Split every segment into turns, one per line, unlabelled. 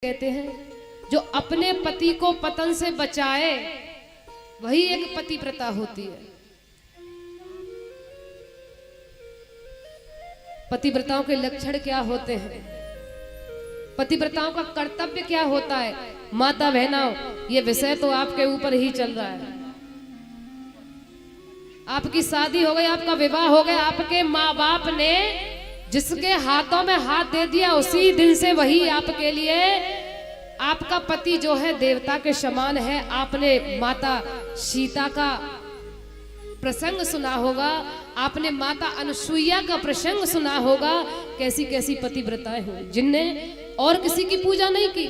कहते हैं जो अपने पति को पतन से बचाए वही एक पतिव्रता होती है। पतिव्रताओं के लक्षण क्या होते हैं, पतिव्रताओं का कर्तव्य क्या होता है। माता बहनों, ये विषय तो आपके ऊपर ही चल रहा है। आपकी शादी हो गई, आपका विवाह हो गया, आपके माँ बाप ने जिसके हाथों में हाथ दे दिया उसी दिन से वही आपके लिए आपका पति जो है देवता के समान है। आपने माता सीता का प्रसंग सुना होगा, आपने माता अनुसुईया का प्रसंग सुना होगा। कैसी कैसी पतिव्रताएं हुई जिनने और किसी की पूजा नहीं की,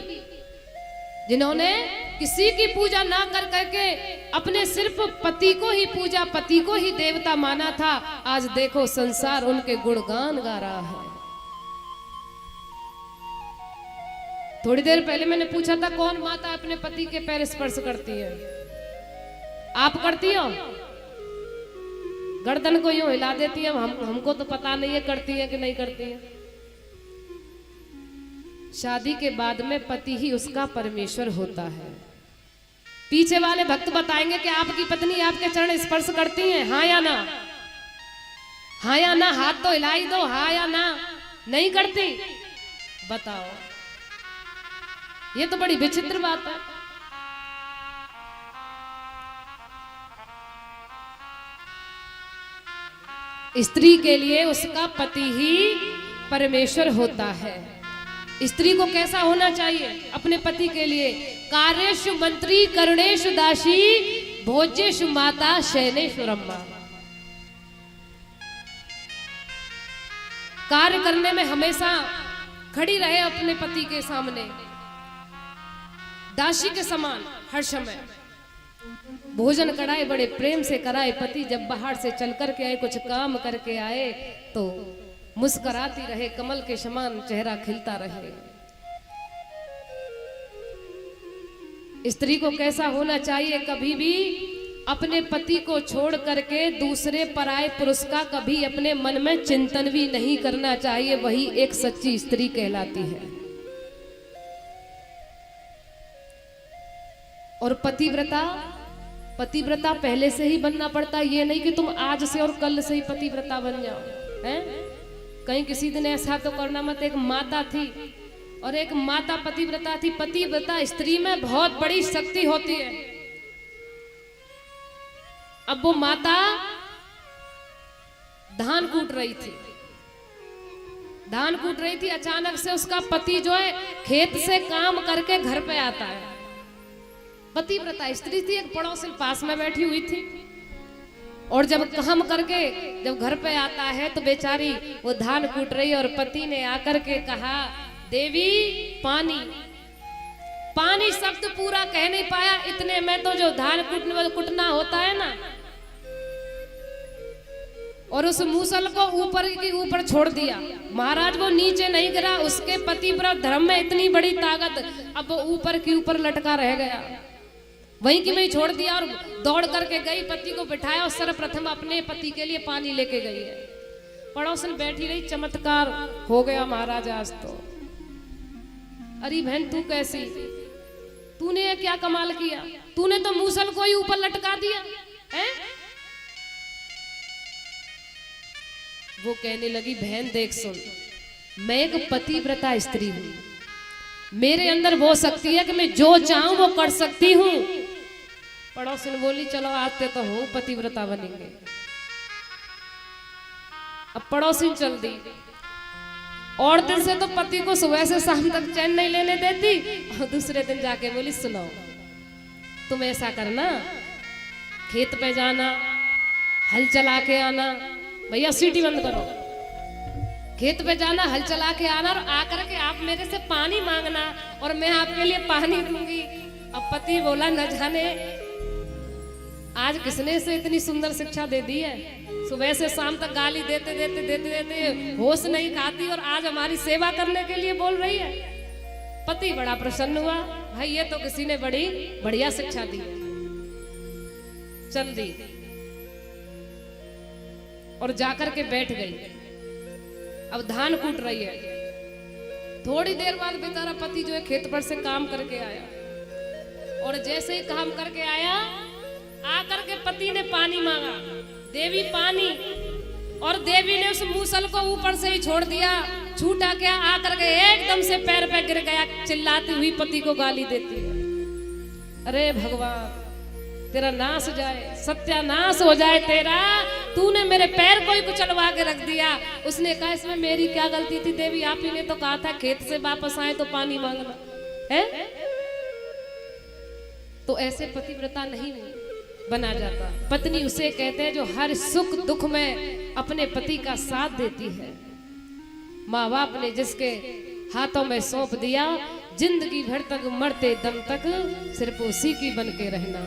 जिन्होंने किसी की पूजा ना कर करके अपने सिर्फ पति को ही पूजा, पति को ही देवता माना था। आज देखो संसार उनके गुणगान गा रहा है। थोड़ी देर पहले मैंने पूछा था कौन माता अपने पति के पैर स्पर्श करती है। आप करती हो? गर्दन को यूं हिला देती है। हमको तो पता नहीं है करती है कि नहीं करती है। शादी के बाद में पति ही उसका परमेश्वर होता है। पीछे वाले भक्त बताएंगे कि आपकी पत्नी आपके चरण स्पर्श करती हैं, हाँ या ना? हाँ या ना? हाथ तो हिलाई दो, हाँ या ना? नहीं करती? बताओ, ये तो बड़ी विचित्र बात है। स्त्री के लिए उसका पति ही परमेश्वर होता है। स्त्री को कैसा होना चाहिए अपने पति के लिए? कार्येषु मंत्री करुणेषु दासी भोज्येषु माता शयनेषु रम्मा। कार्य करने में हमेशा खड़ी रहे अपने पति के सामने, दासी के समान हर समय। भोजन कराए, बड़े प्रेम से कराए। पति जब बाहर से चल करके आए, कुछ काम करके आए तो मुस्कुराती रहे, कमल के समान चेहरा खिलता रहे। स्त्री को कैसा होना चाहिए? कभी भी अपने पति को छोड़ करके दूसरे पराये पुरुष का कभी अपने मन में चिंतन भी नहीं करना चाहिए। वही एक सच्ची स्त्री कहलाती है। और पतिव्रता पहले से ही बनना पड़ता है। ये नहीं कि तुम आज से और कल से ही पतिव्रता बन जाओ, हैं? कहीं किसी दिन ऐसा तो करना मत। एक माता थी और एक माता पतिव्रता थी। पतिव्रता स्त्री में बहुत बड़ी शक्ति होती है। अब वो माता धान कूट रही थी। अचानक से उसका पति जो है खेत से काम करके घर पे आता है। पतिव्रता स्त्री थी, एक पड़ोसी पास में बैठी हुई थी। और जब काम करके जब घर पे आता है तो बेचारी वो धान कूट रही। और पति ने आकर के कहा, देवी पानी शब्द पूरा कह नहीं पाया, इतने में तो जो धान कुटना होता है ना, और उस मूसल को ऊपर छोड़ दिया। महाराज वो नीचे नहीं गिरा, उसके पतिव्रत धर्म में इतनी बड़ी ताकत, अब वो ऊपर की ऊपर लटका रह गया। वहीं की वहीं छोड़ दिया और दौड़ करके गई, पति को बिठाया और सर्वप्रथम अपने पति के लिए पानी लेके गई है। पड़ोसन बैठी रही, चमत्कार हो गया महाराज आज तो। अरे बहन तू कैसी, तूने ये क्या कमाल किया? तूने तो मूसल को ही ऊपर लटका दिया है? वो कहने लगी, बहन देख सुन, मैं एक पतिव्रता स्त्री हूं। मेरे अंदर वो शक्ति है कि मैं जो चाहूं वो कर सकती हूं। पड़ोसी ने बोली, चलो आते तो हो, पतिव्रता बनेंगे। अब पड़ोसी चल दी। और दिन से तो पति को सुबह से शाम तक चैन नहीं लेने देती। और दूसरे दिन जाके बोली, सुनो तुम ऐसा करना, खेत पे जाना, हल चला के आना। भैया सीटी बंद करो। खेत पे जाना, हल चला के आना और आकर के आप मेरे से पानी मांगना और मैं आपके लिए पानी दूंगी। अब पति बोला, न जाने आज किसने से इतनी सुंदर शिक्षा दे दी है। सुबह से शाम तक गाली देते होश नहीं खाती और आज हमारी सेवा करने के लिए बोल रही है। पति बड़ा प्रसन्न हुआ, भाई ये तो किसी ने बड़ी बढ़िया शिक्षा दी है। चल दी और जाकर के बैठ गई। अब धान कूट रही है थोड़ी देर बाद बेचारा पति जो है खेत पर से काम करके आया, और जैसे ही काम करके आया, आकर के पति ने पानी मांगा, देवी पानी, और देवी ने उस मूसल को ऊपर से ही छोड़ दिया, छूटा क्या, आकर के एकदम से पैर पे गिर गया, चिल्लाती हुई पति को गाली देती है, अरे भगवान तेरा नाश जाए, सत्यानाश हो जाए तेरा, तूने मेरे पैर को ही कुचलवा के रख दिया। उसने कहा इसमें मेरी क्या गलती थी देवी, आप ही ने तो कहा था खेत से वापस आए तो पानी मांगना है। तो ऐसे पतिव्रता नहीं बना जाता। पत्नी उसे कहते हैं जो हर सुख दुख में अपने पति का साथ देती है। माँ बाप ने जिसके हाथों में सौंप दिया, जिंदगी भर तक मरते दम तक सिर्फ उसी की बन के रहना,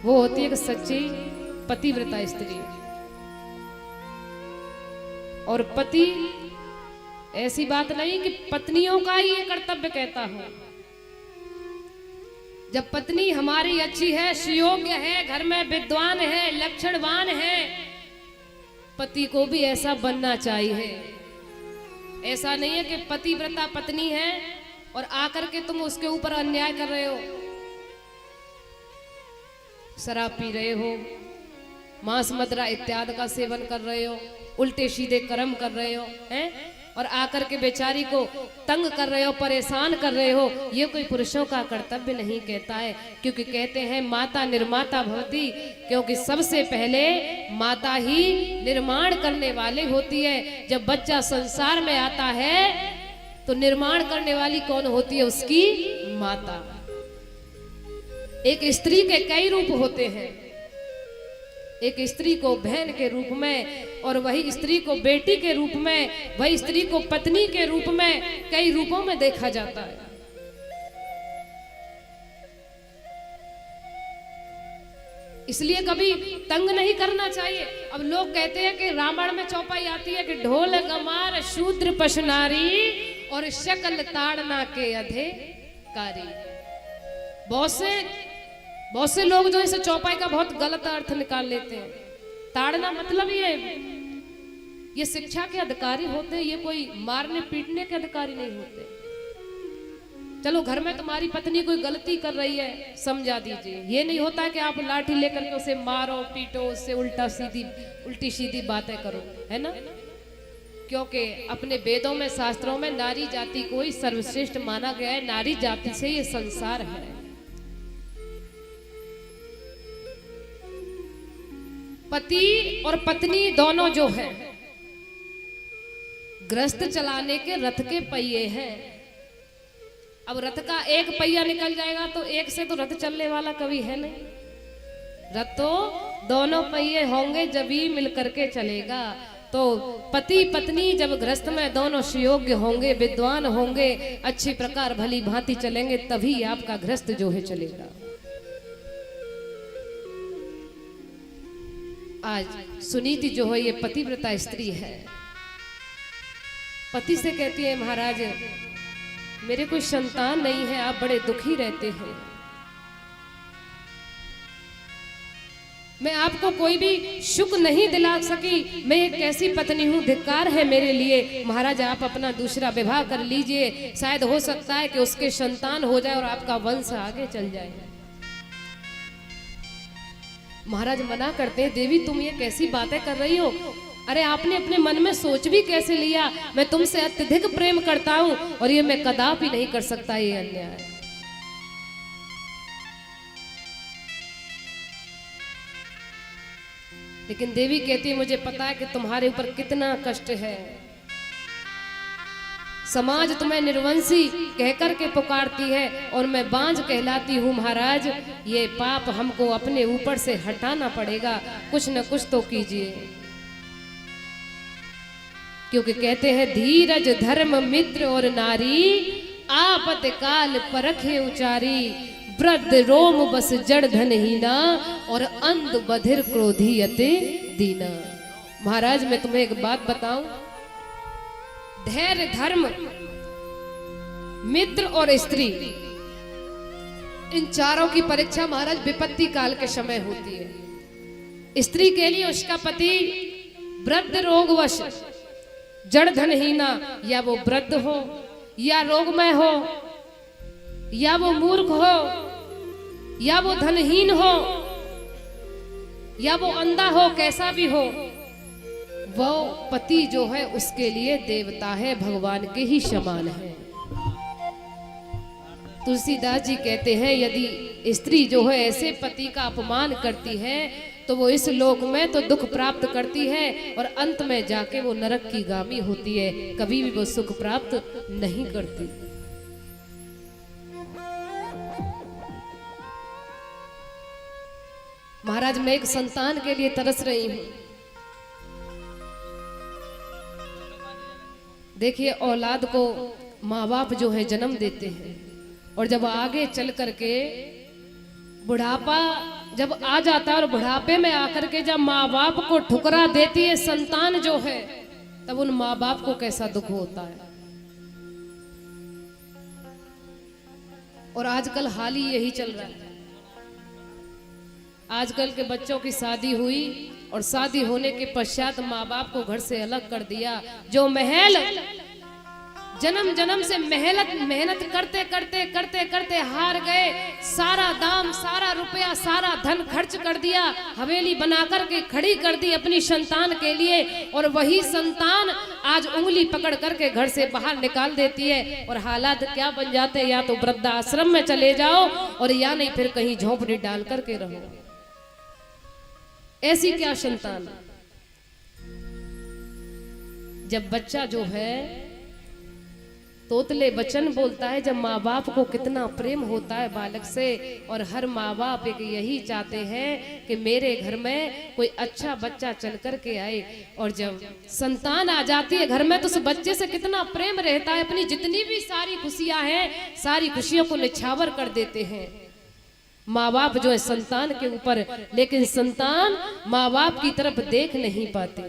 वो होती है एक सच्ची पतिव्रता स्त्री। और पति ऐसी बात नहीं कि पत्नियों का ही ये कर्तव्य कहता हो। जब पत्नी हमारी अच्छी है, सुयोग्य है, घर में विद्वान है, लक्षणवान है, पति को भी ऐसा बनना चाहिए। ऐसा नहीं है कि पतिव्रता पत्नी है और आकर के तुम उसके ऊपर अन्याय कर रहे हो, शराब पी रहे हो, मांस मदिरा इत्यादि का सेवन कर रहे हो, उल्टे सीधे कर्म कर रहे हो, हैं, और आकर के बेचारी को तंग कर रहे हो, परेशान कर रहे हो। ये कोई पुरुषों का कर्तव्य नहीं कहता है, क्योंकि कहते हैं माता निर्माता भवती, क्योंकि सबसे पहले माता ही निर्माण करने वाली होती है। जब बच्चा संसार में आता है तो निर्माण करने वाली कौन होती है? उसकी माता। एक स्त्री के कई रूप होते हैं, एक स्त्री को बहन के रूप में, और वही स्त्री को बेटी के रूप में, वही स्त्री को पत्नी के रूप में, कई रूपों में देखा जाता है। इसलिए कभी तंग नहीं करना चाहिए। अब लोग कहते हैं कि रामायण में चौपाई आती है कि ढोल गमार शूद्र पशनारी और शकल ताड़ना के अधिकारी। बहुत से लोग जो इस चौपाई का बहुत गलत अर्थ निकाल लेते हैं। ताड़ना मतलब ये शिक्षा के अधिकारी होते हैं, ये कोई मारने पीटने के अधिकारी नहीं होते। चलो घर में तुम्हारी पत्नी कोई गलती कर रही है, समझा दीजिए। ये नहीं होता कि आप लाठी लेकर के उसे मारो पीटो, उससे उल्टी सीधी बातें करो, है ना। क्योंकि अपने वेदों में शास्त्रों में नारी जाति को ही सर्वश्रेष्ठ माना गया है। नारी जाति से ये संसार है। पति और पत्नी दोनों जो है गृहस्थ चलाने के रथ के पहिए हैं। अब रथ का एक पहिया निकल जाएगा तो एक से तो रथ चलने वाला कभी है नहीं। रथ तो दोनों पहिए होंगे जब ही मिलकर के चलेगा। तो पति पत्नी जब गृहस्थ में दोनों सुयोग्य होंगे, विद्वान होंगे, अच्छी प्रकार भली भांति चलेंगे, तभी आपका गृहस्थ जो है चलेगा। आज सुनीति जो है ये पतिव्रता स्त्री है। पति से कहती है महाराज मेरे कोई संतान नहीं है, आप बड़े दुखी रहते हैं, मैं आपको कोई भी सुख नहीं दिला सकी, मैं एक ऐसी पत्नी हूं, धिक्कार है मेरे लिए। महाराज आप अपना दूसरा विवाह कर लीजिए, शायद हो सकता है कि उसके संतान हो जाए और आपका वंश आगे चल जाए। महाराज मना करते हैं, देवी तुम ये कैसी बातें कर रही हो? अरे आपने अपने मन में सोच भी कैसे लिया? मैं तुमसे अत्यधिक प्रेम करता हूं और ये मैं कदापि नहीं कर सकता, ये अन्याय। लेकिन देवी कहती है मुझे पता है कि तुम्हारे ऊपर कितना कष्ट है। समाज तुम्हें निर्वंशी कहकर के पुकारती है और मैं बांझ कहलाती हूँ। महाराज ये पाप हमको अपने ऊपर से हटाना पड़ेगा, कुछ न कुछ तो कीजिए। क्योंकि कहते हैं धीरज धर्म मित्र और नारी, आपत काल परखे उचारी, वृद्ध रोम बस जड़ धनहीना और अंध बधिर क्रोधी अति दीना। महाराज मैं तुम्हें एक बात बताऊं, धैर्य धर्म मित्र और स्त्री इन चारों की परीक्षा महाराज विपत्ति काल के समय होती है। स्त्री के लिए उसका पति वृद्ध रोगवश जड़ धनहीना, या वो वृद्ध हो, या रोगमय हो, या वो मूर्ख हो, या वो धनहीन हो, या वो अंधा हो, कैसा भी हो, वो पति जो है उसके लिए देवता है, भगवान के ही समान है। तुलसीदास जी कहते हैं यदि स्त्री जो है ऐसे पति का अपमान करती है तो वो इस लोक में तो दुख प्राप्त करती है और अंत में जाके वो नरक की गामी होती है, कभी भी वो सुख प्राप्त नहीं करती। महाराज, मैं एक संतान के लिए तरस रही हूं। देखिए, औलाद को माँ बाप जो है जन्म देते हैं और जब आगे चल करके बुढ़ापा जब आ जाता है और बुढ़ापे में आकर के जब माँ बाप को ठुकरा देती है संतान जो है, तब उन माँ बाप को कैसा दुख होता है। और आजकल हाल ही यही चल रहा है। आजकल के बच्चों की शादी हुई और शादी होने के पश्चात माँ बाप को घर से अलग कर दिया। जो महल जन्म जन्म से मेहनत करते करते करते करते हार गए, सारा दाम, सारा रुपया, सारा धन खर्च कर दिया, हवेली बनाकर के खड़ी कर दी अपनी संतान के लिए, और वही संतान आज उंगली पकड़ करके घर से बाहर निकाल देती है। और हालात क्या बन जाते हैं, या तो वृद्धाश्रम में चले जाओ और या नहीं फिर कहीं झोंपड़ी डाल करके रहो। ऐसी क्या संतान। जब बच्चा जो है तोतले वचन बोलता है, जब माँ बाप को कितना प्रेम होता है बालक से, और हर माँ बाप एक यही चाहते हैं कि मेरे घर में कोई अच्छा बच्चा चल कर के आए। और जब संतान आ जाती है घर में तो उस बच्चे से कितना प्रेम रहता है, अपनी जितनी भी सारी खुशियां हैं सारी खुशियों को निछावर कर देते हैं माँ बाप जो है संतान के ऊपर। लेकिन संतान माँ बाप की तरफ देख नहीं पाते।